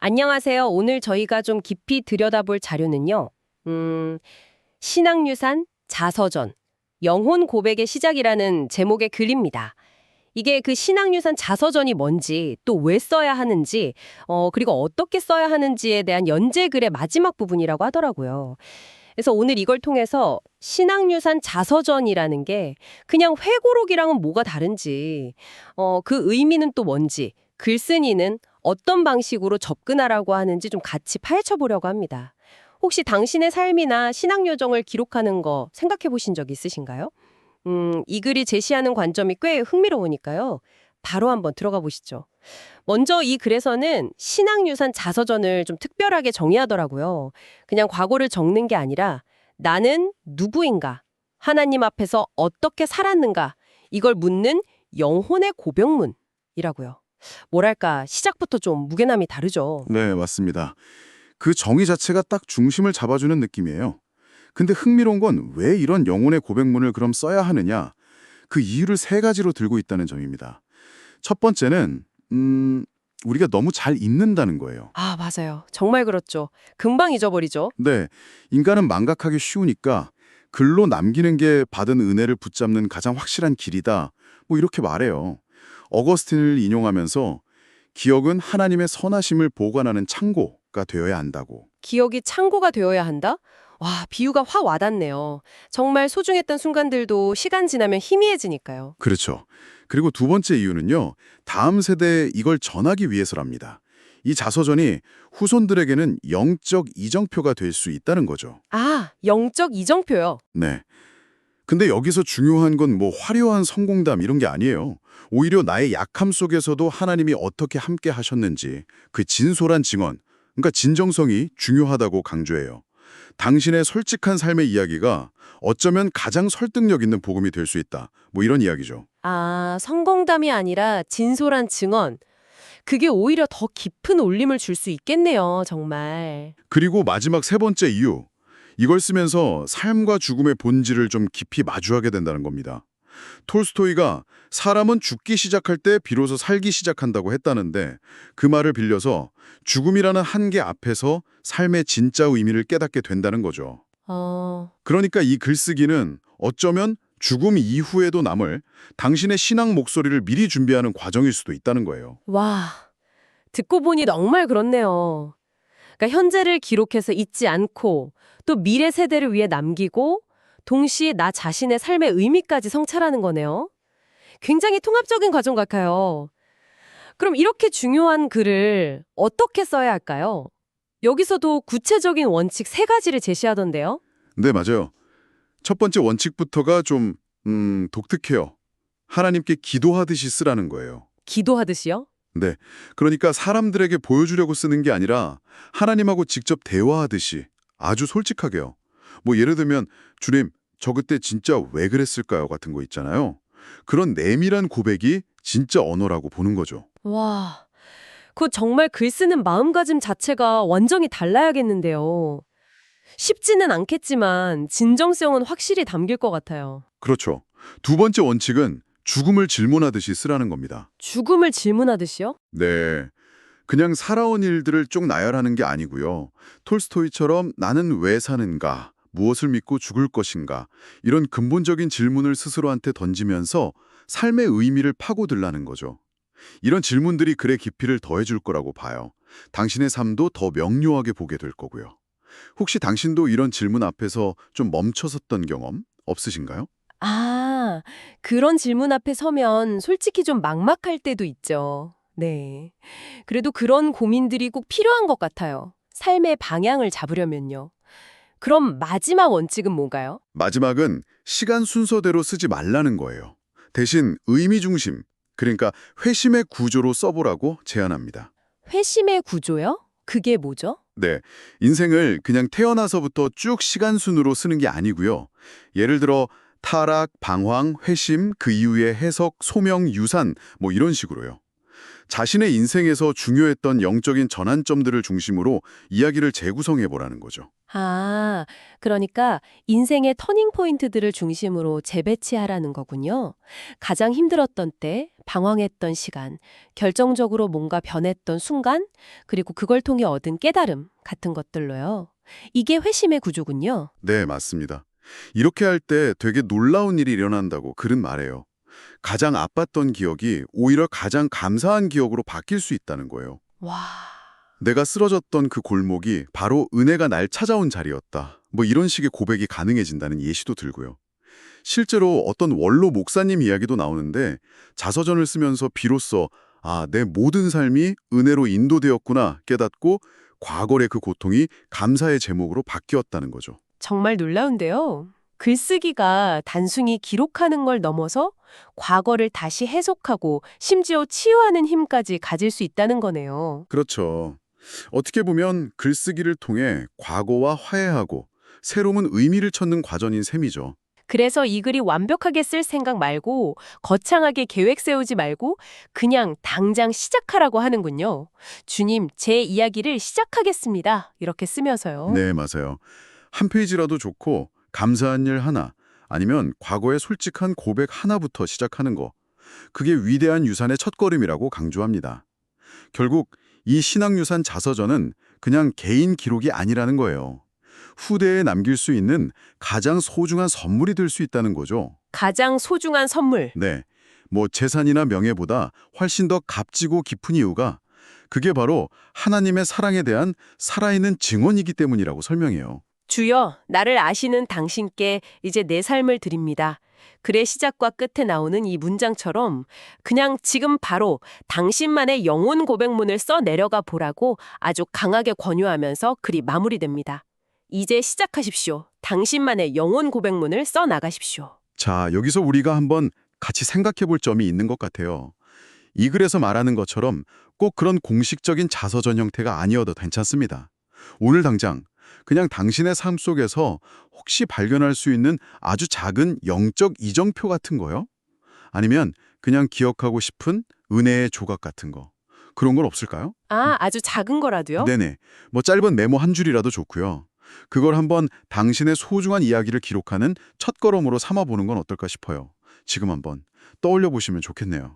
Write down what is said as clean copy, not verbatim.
안녕하세요. 오늘 저희가 좀 깊이 들여다볼 자료는요. 신앙유산 자서전, 영혼 고백의 시작이라는 제목의 글입니다. 이게 그 신앙유산 자서전이 뭔지, 또 왜 써야 하는지, 그리고 어떻게 써야 하는지에 대한 연재글의 마지막 부분이라고 하더라고요. 그래서 오늘 이걸 통해서 신앙유산 자서전이라는 게 그냥 회고록이랑은 뭐가 다른지, 그 의미는 또 뭔지, 글쓴이는 어떤 방식으로 접근하라고 하는지 좀 같이 파헤쳐 보려고 합니다. 혹시 당신의 삶이나 신앙 요정을 기록하는 거 생각해 보신 적 있으신가요? 이 글이 제시하는 관점이 꽤 흥미로우니까요. 바로 한번 들어가 보시죠. 먼저 이 글에서는 신앙유산 자서전을 좀 특별하게 정의하더라고요. 그냥 과거를 적는 게 아니라 나는 누구인가, 하나님 앞에서 어떻게 살았는가, 이걸 묻는 영혼의 고백문이라고요. 뭐랄까, 시작부터 좀 무게감이 다르죠. 네, 맞습니다. 그 정의 자체가 딱 중심을 잡아주는 느낌이에요. 근데 흥미로운 건 왜 이런 영혼의 고백문을 그럼 써야 하느냐? 그 이유를 세 가지로 들고 있다는 점입니다. 첫 번째는 우리가 너무 잘 잊는다는 거예요. 아, 맞아요. 정말 그렇죠. 금방 잊어버리죠. 네, 인간은 망각하기 쉬우니까 글로 남기는 게 받은 은혜를 붙잡는 가장 확실한 길이다. 뭐 이렇게 말해요. 어거스틴을 인용하면서 기억은 하나님의 선하심을 보관하는 창고가 되어야 한다고. 기억이 창고가 되어야 한다? 와, 비유가 확 와닿네요. 정말 소중했던 순간들도 시간 지나면 희미해지니까요. 그렇죠. 그리고 두 번째 이유는요. 다음 세대에 이걸 전하기 위해서랍니다. 이 자서전이 후손들에게는 영적 이정표가 될 수 있다는 거죠. 아, 영적 이정표요. 네. 근데 여기서 중요한 건 뭐 화려한 성공담 이런 게 아니에요. 오히려 나의 약함 속에서도 하나님이 어떻게 함께 하셨는지 그 진솔한 증언, 그러니까 진정성이 중요하다고 강조해요. 당신의 솔직한 삶의 이야기가 어쩌면 가장 설득력 있는 복음이 될 수 있다. 뭐 이런 이야기죠. 아, 성공담이 아니라 진솔한 증언. 그게 오히려 더 깊은 울림을 줄 수 있겠네요, 정말. 그리고 마지막 세 번째 이유. 이걸 쓰면서 삶과 죽음의 본질을 좀 깊이 마주하게 된다는 겁니다. 톨스토이가 사람은 죽기 시작할 때 비로소 살기 시작한다고 했다는데 그 말을 빌려서 죽음이라는 한계 앞에서 삶의 진짜 의미를 깨닫게 된다는 거죠. 그러니까 이 글쓰기는 어쩌면 죽음 이후에도 남을 당신의 신앙 목소리를 미리 준비하는 과정일 수도 있다는 거예요. 와, 듣고 보니 정말 그렇네요. 그러니까 현재를 기록해서 잊지 않고 또 미래 세대를 위해 남기고 동시에 나 자신의 삶의 의미까지 성찰하는 거네요. 굉장히 통합적인 과정 같아요. 그럼 이렇게 중요한 글을 어떻게 써야 할까요? 여기서도 구체적인 원칙 세 가지를 제시하던데요. 네, 맞아요. 첫 번째 원칙부터가 좀 독특해요. 하나님께 기도하듯이 쓰라는 거예요. 기도하듯이요? 네, 그러니까 사람들에게 보여주려고 쓰는 게 아니라 하나님하고 직접 대화하듯이 아주 솔직하게요. 뭐 예를 들면 주님, 저 그때 진짜 왜 그랬을까요? 같은 거 있잖아요. 그런 내밀한 고백이 진짜 언어라고 보는 거죠. 와, 그 정말 글 쓰는 마음가짐 자체가 완전히 달라야겠는데요. 쉽지는 않겠지만 진정성은 확실히 담길 것 같아요. 그렇죠. 두 번째 원칙은 죽음을 질문하듯이 쓰라는 겁니다. 죽음을 질문하듯이요? 네. 그냥 살아온 일들을 쭉 나열하는 게 아니고요. 톨스토이처럼 나는 왜 사는가, 무엇을 믿고 죽을 것인가 이런 근본적인 질문을 스스로한테 던지면서 삶의 의미를 파고들라는 거죠. 이런 질문들이 글의 깊이를 더해줄 거라고 봐요. 당신의 삶도 더 명료하게 보게 될 거고요. 혹시 당신도 이런 질문 앞에서 좀 멈춰섰던 경험 없으신가요? 아, 그런 질문 앞에 서면 솔직히 좀 막막할 때도 있죠. 네. 그래도 그런 고민들이 꼭 필요한 것 같아요. 삶의 방향을 잡으려면요. 그럼 마지막 원칙은 뭔가요? 마지막은 시간 순서대로 쓰지 말라는 거예요. 대신 의미 중심, 그러니까 회심의 구조로 써보라고 제안합니다. 회심의 구조요? 그게 뭐죠? 네, 인생을 그냥 태어나서부터 쭉 시간 순으로 쓰는 게 아니고요. 예를 들어 타락, 방황, 회심, 그 이후의 해석, 소명, 유산 뭐 이런 식으로요. 자신의 인생에서 중요했던 영적인 전환점들을 중심으로 이야기를 재구성해보라는 거죠. 아, 그러니까 인생의 터닝 포인트들을 중심으로 재배치하라는 거군요. 가장 힘들었던 때, 방황했던 시간, 결정적으로 뭔가 변했던 순간, 그리고 그걸 통해 얻은 깨달음 같은 것들로요. 이게 회심의 구조군요. 네, 맞습니다. 이렇게 할 때 되게 놀라운 일이 일어난다고 글은 말해요. 가장 아팠던 기억이 오히려 가장 감사한 기억으로 바뀔 수 있다는 거예요. 와, 내가 쓰러졌던 그 골목이 바로 은혜가 날 찾아온 자리였다. 뭐 이런 식의 고백이 가능해진다는 예시도 들고요. 실제로 어떤 원로 목사님 이야기도 나오는데 자서전을 쓰면서 비로소 내 모든 삶이 은혜로 인도되었구나 깨닫고 과거의 그 고통이 감사의 제목으로 바뀌었다는 거죠. 정말 놀라운데요. 글쓰기가 단순히 기록하는 걸 넘어서 과거를 다시 해석하고 심지어 치유하는 힘까지 가질 수 있다는 거네요. 그렇죠. 어떻게 보면 글쓰기를 통해 과거와 화해하고 새로운 의미를 찾는 과정인 셈이죠. 그래서 이 글이 완벽하게 쓸 생각 말고 거창하게 계획 세우지 말고 그냥 당장 시작하라고 하는군요. 주님, 제 이야기를 시작하겠습니다. 이렇게 쓰면서요. 네, 맞아요. 한 페이지라도 좋고 감사한 일 하나, 아니면 과거의 솔직한 고백 하나부터 시작하는 거. 그게 위대한 유산의 첫걸음이라고 강조합니다. 결국 이 신앙유산 자서전은 그냥 개인 기록이 아니라는 거예요. 후대에 남길 수 있는 가장 소중한 선물이 될 수 있다는 거죠. 가장 소중한 선물. 네, 뭐 재산이나 명예보다 훨씬 더 값지고 깊은 이유가 그게 바로 하나님의 사랑에 대한 살아있는 증언이기 때문이라고 설명해요. 주여, 나를 아시는 당신께 이제 내 삶을 드립니다. 글의 시작과 끝에 나오는 이 문장처럼 그냥 지금 바로 당신만의 영혼 고백문을 써 내려가 보라고 아주 강하게 권유하면서 글이 마무리됩니다. 이제 시작하십시오. 당신만의 영혼 고백문을 써 나가십시오. 자, 여기서 우리가 한번 같이 생각해 볼 점이 있는 것 같아요. 이 글에서 말하는 것처럼 꼭 그런 공식적인 자서전 형태가 아니어도 괜찮습니다. 오늘 당장 그냥 당신의 삶 속에서 혹시 발견할 수 있는 아주 작은 영적 이정표 같은 거요? 아니면 그냥 기억하고 싶은 은혜의 조각 같은 거. 그런 건 없을까요? 아주 작은 거라도요? 네네. 뭐 짧은 메모 한 줄이라도 좋고요. 그걸 한번 당신의 소중한 이야기를 기록하는 첫걸음으로 삼아보는 건 어떨까 싶어요. 지금 한번 떠올려 보시면 좋겠네요.